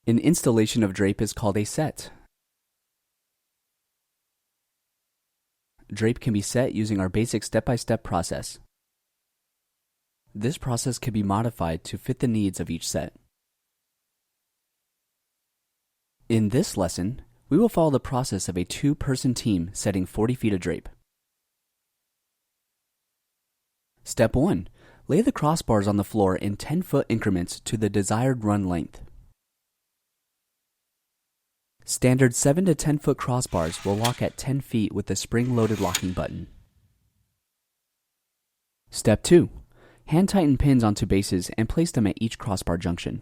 An installation of drape is called a set. Drape can be set using our basic step-by-step process. This process can be modified to fit the needs of each set. In this lesson, we will follow the process of a two-person team setting 40 feet of drape. Step 1. Lay the crossbars on the floor in 10-foot increments to the desired run length. Standard 7 to 10-foot crossbars will lock at 10 feet with the spring-loaded locking button. Step 2. Hand tighten pins onto bases and place them at each crossbar junction.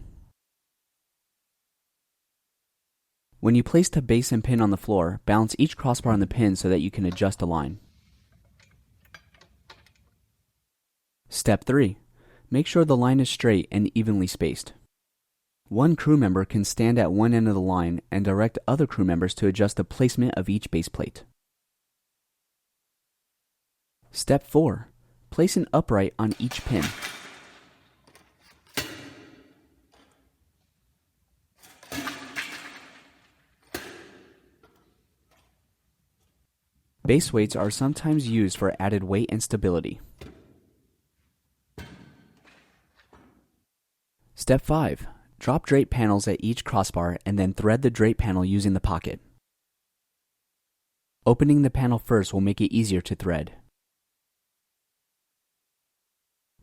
When you place the base and pin on the floor, balance each crossbar on the pin so that you can adjust the line. Step 3. Make sure the line is straight and evenly spaced. One crew member can stand at one end of the line and direct other crew members to adjust the placement of each base plate. Step 4. Place an upright on each pin. Base weights are sometimes used for added weight and stability. Step 5. Drop drape panels at each crossbar and then thread the drape panel using the pocket. Opening the panel first will make it easier to thread.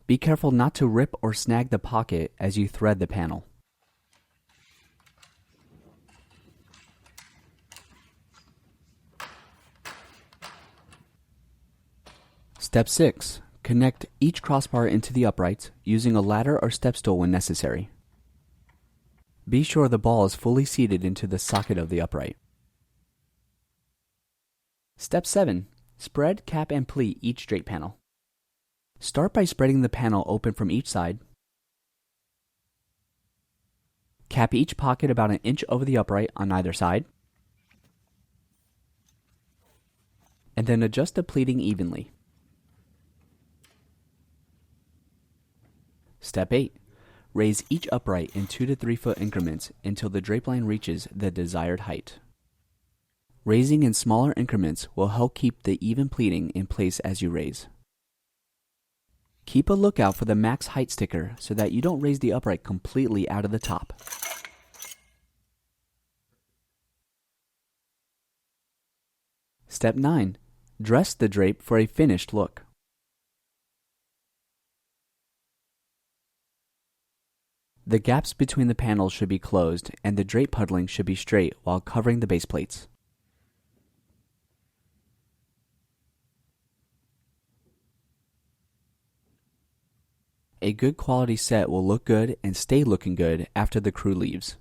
Be careful not to rip or snag the pocket as you thread the panel. Step 6. Connect each crossbar into the uprights using a ladder or step stool when necessary. Be sure the ball is fully seated into the socket of the upright. Step 7. Spread, cap, and pleat each drape panel. Start by spreading the panel open from each side. Cap each pocket about an inch over the upright on either side. And then adjust the pleating evenly. Step 8. Raise each upright in 2 to 3 foot increments until the drape line reaches the desired height. Raising in smaller increments will help keep the even pleating in place as you raise. Keep a lookout for the max height sticker so that you don't raise the upright completely out of the top. Step 9. Dress the drape for a finished look. The gaps between the panels should be closed and the drape puddling should be straight while covering the base plates. A good quality set will look good and stay looking good after the crew leaves.